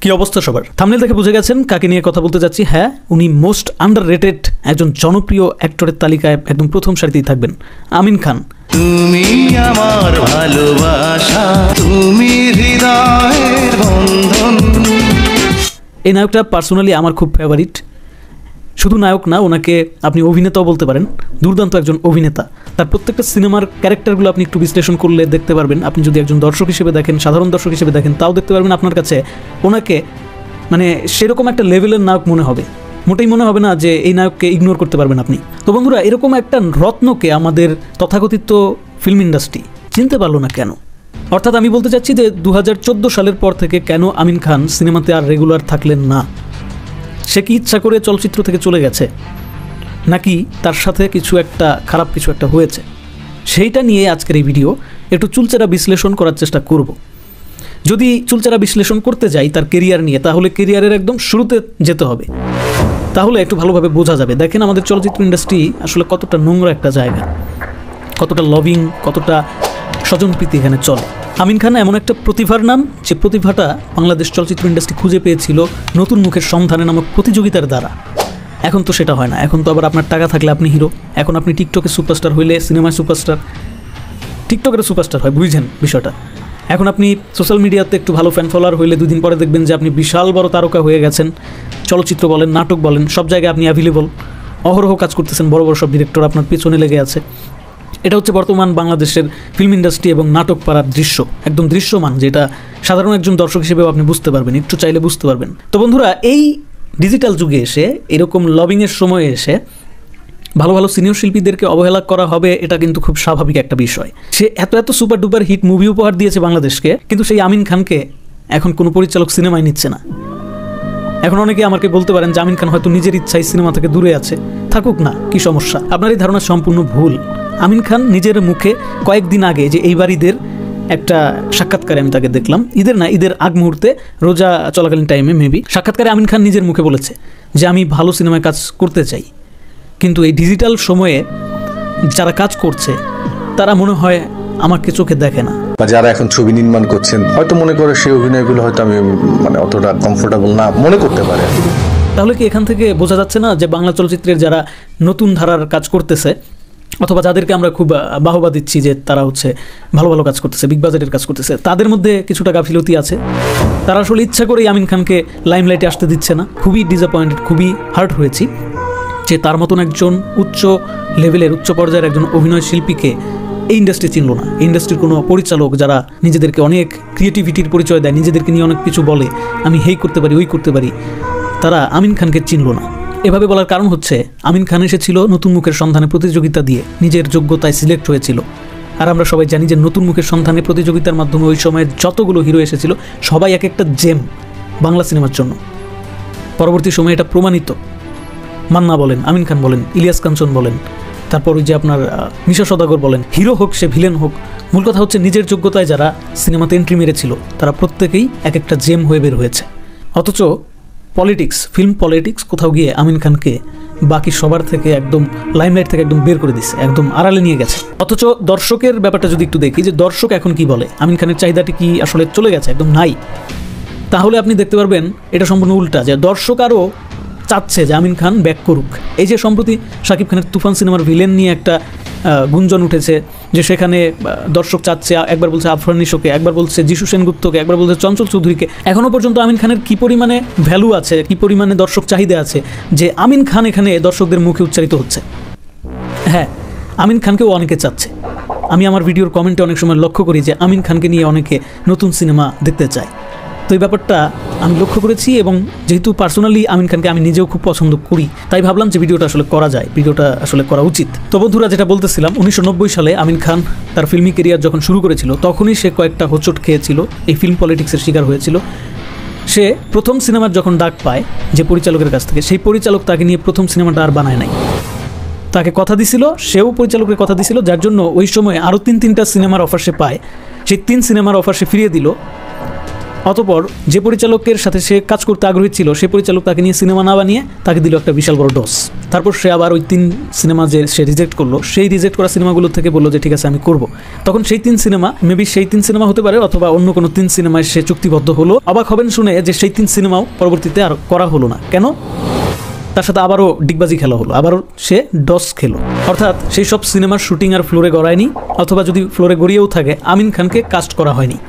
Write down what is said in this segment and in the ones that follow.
কি অবস্থা সবার? থাম্বনেল দেখে বুঝে গেছেন কাকে নিয়ে কথা বলতে যাচ্ছি। হ্যাঁ, উনি মোস্ট আন্ডাররেটেড একজন জনপ্রিয় অ্যাক্টরের তালিকায় একদম প্রথম সারিতেই থাকবেন, আমিন খান। তুমি আমার ভালোবাসা, তুমি হৃদয়ের বন্ধন। এই নায়কটা পার্সোনালি আমার খুব ফেভারিট। শুধু নায়ক না, ওনাকে আপনি অভিনেতাও বলতে পারেন। দুর্দান্ত একজন অভিনেতা। তার প্রত্যেকটা সিনেমার ক্যারেক্টারগুলো আপনি একটু বিশ্লেষণ করলে দেখতে পারবেন। আপনি যদি একজন দর্শক হিসেবে দেখেন, সাধারণ দর্শক হিসেবে দেখেন, তাও দেখতে পারবেন আপনার কাছে ওনাকে মানে সেরকম একটা লেভেলের নায়ক মনে হবে। মোটেই মনে হবে না যে এই নায়ককে ইগনোর করতে পারবেন আপনি। তো বন্ধুরা, এরকম একটা রত্নকে আমাদের তথাকথিত ফিল্ম ইন্ডাস্ট্রি চিনতে পারলো না কেন? অর্থাৎ আমি বলতে চাচ্ছি যে 2014 সালের পর থেকে কেন আমিন খান সিনেমাতে আর রেগুলার থাকলেন না? সে কি ইচ্ছা করে চলচ্চিত্র থেকে চলে গেছে, নাকি তার সাথে খারাপ কিছু একটা হয়েছে? সেইটা নিয়ে আজকের এই ভিডিও একটু চুলচেরা বিশ্লেষণ করার চেষ্টা করব। যদি চুলচেরা বিশ্লেষণ করতে যাই তার কেরিয়ার নিয়ে, তাহলে কেরিয়ারের একদম শুরুতে যেতে হবে, তাহলে একটু ভালোভাবে বোঝা যাবে। দেখেন আমাদের চলচ্চিত্র ইন্ডাস্ট্রি আসলে কতটা নোংরা একটা জায়গা, কতটা লভিং, কতটা স্বজনপ্রীতি এখানে চলে। আমিন খান এমন একটা প্রতিভার নাম, যে প্রতিভাটা বাংলাদেশ চলচ্চিত্র ইন্ডাস্ট্রি খুঁজে পেয়েছিল নতুন মুখের সন্ধানে নামক প্রতিযোগিতার দ্বারা। এখন তো সেটা হয় না। এখন তো আবার আপনার টাকা থাকলে আপনি হিরো। এখন আপনি টিকটকে সুপারস্টার হইলে সিনেমায় সুপারস্টার, টিকটকের সুপারস্টার হয়, বুঝছেন বিষয়টা? এখন আপনি সোশ্যাল মিডিয়াতে একটু ভালো ফ্যান ফলোয়ার হইলে 2 দিন পরে দেখবেন যে আপনি বিশাল বড় তারকা হয়ে গেছেন। চলচ্চিত্র বলেন, নাটক বলেন, সব জায়গায় আপনি অ্যাভেলেবল, অহরহ কাজ করতেছেন, বড় বড় সব ডিরেক্টর আপনার পেছনে লেগে আছে। এটা হচ্ছে বর্তমান বাংলাদেশের ফিল্ম ইন্ডাস্ট্রি এবং নাটক পাড়ার দৃশ্য, একদম দৃশ্যমান, যেটা সাধারণ একজন দর্শক হিসেবেও আপনি বুঝতে পারবেন, একটু চাইলে বুঝতে পারবেন। তো বন্ধুরা, এই ডিজিটাল যুগে এসে, এরকম লবিংয়ের সময়ে এসে ভালো ভালো সিনিয়র শিল্পীদেরকে অবহেলা করা হবে, এটা কিন্তু খুব স্বাভাবিক একটা বিষয়। সে এত সুপার ডুপার হিট মুভি উপহার দিয়েছে বাংলাদেশকে, কিন্তু সেই আমিন খানকে এখন কোনো পরিচালক সিনেমায় নিচ্ছে না। এখন অনেকে আমাকে বলতে পারেন যে আমিন খান হয়তো নিজের ইচ্ছায় সিনেমা থেকে দূরে আছে, থাকুক না, কি সমস্যা? আপনার এই ধারণা সম্পূর্ণ ভুল। আমিন খান নিজের মুখে কয়েকদিন আগে, যে এইবার ঈদের একটা সাক্ষাৎকারে আমি তাকে দেখলাম, ঈদের আগ মুহূর্তে, রোজা চলাকালীন টাইমে মেবি, সাক্ষাৎকারে আমিন খান নিজের মুখে বলেছে যে আমি ভালো সিনেমায় কাজ করতে চাই, কিন্তু এই ডিজিটাল সময়ে যারা কাজ করছে তারা মনে হয় আমাকে চোখে দেখে না। বা যারা এখন ছবি নির্মাণ করছেন হয়তো মনে করে সেই অভিনয়গুলো হয়তো আমি অতটা কমফোর্টেবল না মনে করতে পারে। তাহলে কি এখান থেকে বোঝা যাচ্ছে না যে বাংলা চলচ্চিত্রের যারা নতুন ধারার কাজ করতেছে, অথবা যাদেরকে আমরা খুব বাহবা দিচ্ছি যে তারা হচ্ছে ভালো ভালো কাজ করতেছে, বিগ বাজেটের কাজ করতেছে, তাদের মধ্যে কিছুটা গাফিলতি আছে? তারা আসলে ইচ্ছা করেই আমিন খানকে লাইমলাইটে আসতে দিচ্ছে না। খুবই ডিসঅ্যাপয়েন্টেড, খুবই হার্ট হয়েছি যে তার মতন একজন উচ্চ লেভেলের, উচ্চ পর্যায়ের একজন অভিনয় শিল্পীকে এই ইন্ডাস্ট্রি চিনল না। এই ইন্ডাস্ট্রির কোনো পরিচালক যারা নিজেদেরকে অনেক ক্রিয়েটিভিটির পরিচয় দেয়, নিজেদেরকে নিয়ে অনেক কিছু বলে, আমি হেই করতে পারি, ওই করতে পারি, তারা আমিন খানকে চিনল না। এভাবে বলার কারণ হচ্ছে আমিন খান এসেছিল নতুন মুখের সন্ধানে প্রতিযোগিতা দিয়ে, নিজের যোগ্যতায় সিলেক্ট হয়েছিল। আর আমরা সবাই জানি যে নতুন মুখের সন্ধানে প্রতিযোগিতার মাধ্যমে ওই সময় যতগুলো হিরো এসেছিল সবাই এক একটা জেম বাংলা সিনেমার জন্য। পরবর্তী সময়ে এটা প্রমাণিত। মান্না বলেন, আমিন খান বলেন, ইলিয়াস কাঞ্চন বলেন, তারপর ওই যে আপনার মিশা সওদাগর বলেন, হিরো হোক সে ভিলেন হোক, মূল কথা হচ্ছে নিজের যোগ্যতায় যারা সিনেমাতে এন্ট্রি মেরেছিল তারা প্রত্যেকেই এক একটা জেম হয়ে বের হয়েছে। অথচ ফিল্ম পলিটিক্স কোথাও গিয়ে আমিন খানকে বাকি সবার থেকে একদম লাইমলাইট থেকে একদম বের করে দিচ্ছে, একদম আড়ালে নিয়ে গেছে। অথচ দর্শকের ব্যাপারটা যদি একটু দেখি, যে দর্শক এখন কি বলে, আমিন খানের চাহিদাটি কি আসলে চলে গেছে, একদম নাই? তাহলে আপনি দেখতে পারবেন এটা সম্পূর্ণ উল্টা, যে দর্শক আরও চাচ্ছে যে আমিন খান ব্যাক করুক। এই যে সম্প্রতি শাকিব খানের তুফান সিনেমার ভিলেন নিয়ে একটা গুঞ্জন উঠেছে, যে সেখানে দর্শক চাচ্ছে, একবার বলছে আফরান নিশোকে, একবার বলছে যিশু সেনগুপ্তকে, একবার বলছে চঞ্চল চৌধুরীকে। এখনও পর্যন্ত আমিন খানের কী পরিমাণে ভ্যালু আছে, কী পরিমাণে দর্শক চাহিদা আছে, যে আমিন খান এখানে দর্শকদের মুখে উচ্চারিত হচ্ছে। হ্যাঁ, আমিন খানকেও অনেকে চাচ্ছে। আমি আমার ভিডিওর কমেন্টে অনেক সময় লক্ষ্য করি যে আমিন খানকে নিয়ে অনেকে নতুন সিনেমা দেখতে চায়। তো এই ব্যাপারটা আমি লক্ষ্য করেছি, এবং যেহেতু পার্সোনালি আমিন খানকে আমি নিজেও খুব পছন্দ করি, তাই ভাবলাম যে ভিডিওটা আসলে করা যায়, ভিডিওটা আসলে করা উচিত। তো বন্ধুরা, যেটা বলতেছিলাম, 1990 সালে আমিন খান তার ফিল্মি কেরিয়ার যখন শুরু করেছিল, তখনই সে কয়েকটা হোঁচট খেয়েছিল, এই ফিল্ম পলিটিক্সের শিকার হয়েছিল। সে প্রথম সিনেমার যখন ডাক পায় যে পরিচালকের কাছ থেকে, সেই পরিচালক তাকে নিয়ে প্রথম সিনেমাটা আর বানায় নাই। তাকে কথা দিছিল, সেও পরিচালকের কথা দিছিল, যার জন্য ওই সময় আরও 3-3টা সিনেমার অফার সে পায়। সেই 3 সিনেমার অফার সে ফিরিয়ে দিল, অতঃপর যে পরিচালকের সাথে সে কাজ করতে আগ্রহী ছিল সেই পরিচালক তাকে নিয়ে সিনেমা না বানিয়ে তাকে দিল একটা বিশাল বড় ডস। তারপর সে আবার ওই 3 সিনেমা যে সে রিজেক্ট করলো, সেই রিজেক্ট করা সিনেমাগুলো থেকে বললো যে ঠিক আছে আমি করব। তখন সেই 3 সিনেমা মেবি সেই 3 সিনেমা হতে পারে অথবা অন্য কোনো 3 সিনেমায় সে চুক্তিবদ্ধ হলো। অবাক হবেন শুনে যে সেই 3 সিনেমাও পরবর্তীতে আর করা হলো না। কেন? তার সাথে আবারও ডিগবাজি খেলা হলো, আবারও সে ডস খেলো। অর্থাৎ সেই সব সিনেমার শুটিং আর ফ্লোরে গড়ায়নি, অথবা যদি ফ্লোরে গড়িয়েও থাকে আমিন খানকে কাস্ট করা হয়নি।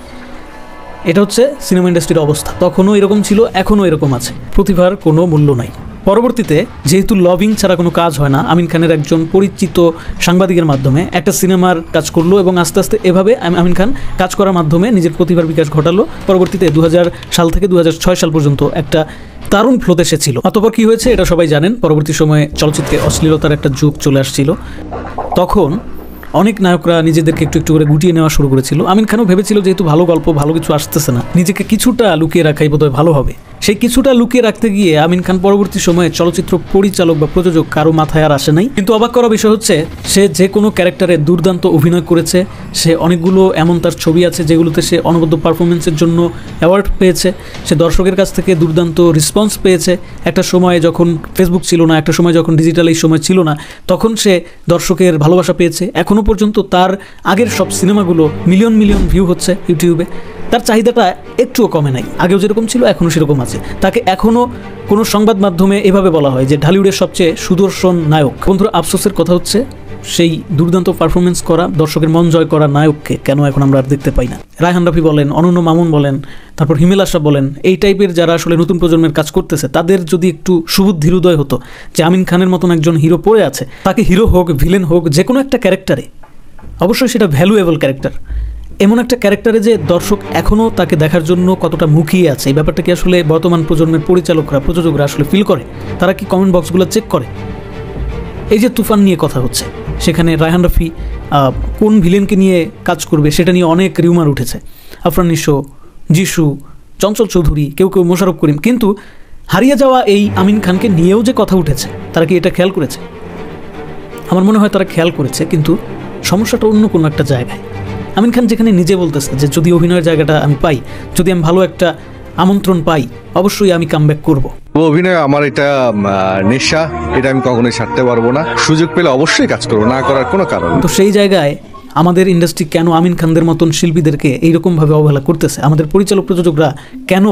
এটা হচ্ছে সিনেমা ইন্ডাস্ট্রির অবস্থা। তখনও এরকম ছিল, এখনও এরকম আছে। প্রতিভার কোনো মূল্য নাই। পরবর্তীতে যেহেতু লবিং ছাড়া কোনো কাজ হয় না, আমিন খানের একজন পরিচিত সাংবাদিকের মাধ্যমে একটা সিনেমার কাজ করলো এবং আস্তে আস্তে এভাবে আমিন খান কাজ করার মাধ্যমে নিজের প্রতিভার বিকাশ ঘটালো। পরবর্তীতে 2000 সাল থেকে 2006 সাল পর্যন্ত একটা দারুণ ফ্লোতে সে ছিল। অতঃপর কি হয়েছে এটা সবাই জানেন। পরবর্তী সময়ে চলচ্চিত্রে অশ্লীলতার একটা যুগ চলে আসছিল। তখন অনেক নায়করা নিজেদেরকে একটু একটু করে গুটিয়ে নেওয়া শুরু করেছিল। আমিন খানও ভেবেছিল যেহেতু ভালো গল্প, ভালো কিছু আসতেছে না, নিজেকে কিছুটা লুকিয়ে রাখাই বোধহয় ভালো হবে। সেই কিছুটা লুকিয়ে রাখতে গিয়ে আমিন খান পরবর্তী সময়ে চলচ্চিত্র পরিচালক বা প্রযোজক কারো মাথায় আর আসে নাই। কিন্তু অবাক করা বিষয় হচ্ছে সে যে কোনো ক্যারেক্টারে দুর্দান্ত অভিনয় করেছে। সে অনেকগুলো এমন তার ছবি আছে যেগুলোতে সে অনবদ্য পারফরমেন্সের জন্য অ্যাওয়ার্ড পেয়েছে। সে দর্শকের কাছ থেকে দুর্দান্ত রেসপন্স পেয়েছে। একটা সময়ে যখন ফেসবুক ছিল না, একটা সময় যখন ডিজিটাল এই সময় ছিল না, তখন সে দর্শকের ভালোবাসা পেয়েছে। এখনও পর্যন্ত তার আগের সব সিনেমাগুলো মিলিয়ন মিলিয়ন ভিউ হচ্ছে ইউটিউবে। তার চাহিদাটা একটুও কমে নাই, আগেও যেরকম ছিল এখনও সেরকম আছে। তাকে এখনও কোনো সংবাদ মাধ্যমে এভাবে বলা হয় যে ঢালিউডের সবচেয়ে সুদর্শন নায়ক। বন্ধুরা, আফসোসের কথা হচ্ছে সেই দুর্দান্ত পারফরমেন্স করা, দর্শকের মন জয় করা নায়ককে কেন এখন আমরা আর দেখতে পাই না। রায়হান রাফি বলেন, অনন্য মামুন বলেন, তারপর হিমেল আশরাফ বলেন, এই টাইপের যারা আসলে নতুন প্রজন্মের কাজ করতেছে তাদের যদি একটু সুবুদ্ধির উদয় হতো যে আমিন খানের মতন একজন হিরো পড়ে আছে, তাকে হিরো হোক ভিলেন হোক যে কোনো একটা ক্যারেক্টারে, অবশ্যই সেটা ভ্যালুয়েবল ক্যারেক্টার, এমন একটা ক্যারেক্টারে যে দর্শক এখনও তাকে দেখার জন্য কতটা মুখিয়ে আছে, এই ব্যাপারটা কি আসলে বর্তমান প্রজন্মের পরিচালকরা প্রযোজকরা আসলে ফিল করে? তারা কি কমেন্ট বক্সগুলো চেক করে? এই যে তুফান নিয়ে কথা হচ্ছে, সেখানে রায়হান রাফি কোন ভিলেনকে নিয়ে কাজ করবে সেটা নিয়ে অনেক রিউমার উঠেছে। আফরান নিশো, যিশু, চঞ্চল চৌধুরী, কেউ কেউ মোশাররফ করিম, কিন্তু হারিয়ে যাওয়া এই আমিন খানকে নিয়েও যে কথা উঠেছে, তারা কি এটা খেয়াল করেছে? আমার মনে হয় তারা খেয়াল করেছে, কিন্তু সমস্যাটা অন্য কোনো একটা জায়গায়। আমিন খান যেখানে নিজে বলতেছে যে যদি অভিনয়ের জায়গাটা আমি পাই, যদি আমি ভালো একটা আমন্ত্রণ পাই, অবশ্যই আমি কামব্যাক করব। অভিনয় আমার এটা নেশা, এটা আমি কখনোই ছাড়তে পারবো না। সুযোগ পেলে অবশ্যই কাজ করবো, না করার কোনো কারণ। তো সেই জায়গায় আমাদের ইন্ডাস্ট্রি কেন আমিন খানদের মতন শিল্পীদেরকে এইরকমভাবে অবহেলা করতেছে? আমাদের পরিচালক প্রযোজকরা কেন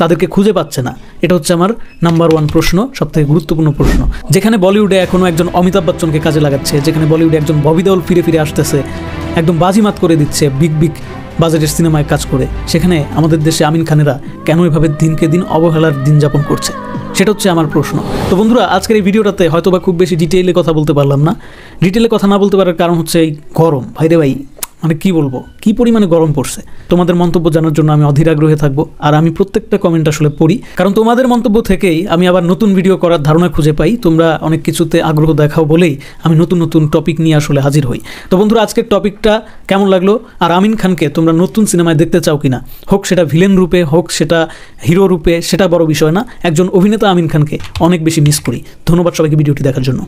তাদেরকে খুঁজে পাচ্ছে না? এটা হচ্ছে আমার নাম্বার 1 প্রশ্ন, সবথেকে গুরুত্বপূর্ণ প্রশ্ন। যেখানে বলিউডে এখনও একজন অমিতাভ বচ্চনকে কাজে লাগাচ্ছে, যেখানে বলিউডে একজন ববি দেওল ফিরে ফিরে আসতেছে, একদম বাজিমাত করে দিচ্ছে বিগ বিগ বাজেটের সিনেমায় কাজ করে, সেখানে আমাদের দেশে আমিন খানেরা কেন এভাবে দিনকে দিন অবহেলার দিন যাপন করছে? সেটা হচ্ছে আমার প্রশ্ন। তো বন্ধুরা, আজকের এই ভিডিওটাতে হয়তো বা খুব বেশি ডিটেইলে কথা বলতে পারলাম না। ডিটেইলে কথা না বলতে পারার কারণ হচ্ছে এই গরম। ভাইরে ভাই, মানে কি বলবো, কি পরিমাণে গরম পড়ছে। তোমাদের মন্তব্য জানার জন্য আমি অধীর আগ্রহে থাকবো, আর আমি প্রত্যেকটা কমেন্ট আসলে পড়ি, কারণ তোমাদের মন্তব্য থেকেই আমি আবার নতুন ভিডিও করার ধারণা খুঁজে পাই। তোমরা অনেক কিছুতে আগ্রহ দেখাও বলেই আমি নতুন নতুন টপিক নিয়ে আসলে হাজির হই। তো বন্ধুরা, আজকের টপিকটা কেমন লাগলো? আর আমিন খানকে তোমরা নতুন সিনেমায় দেখতে চাও কিনা? হোক সেটা ভিলেন রূপে, হোক সেটা হিরো রূপে, সেটা বড় বিষয় না। একজন অভিনেতা আমিন খানকে অনেক বেশি মিস করি। ধন্যবাদ সবাইকে ভিডিওটি দেখার জন্য।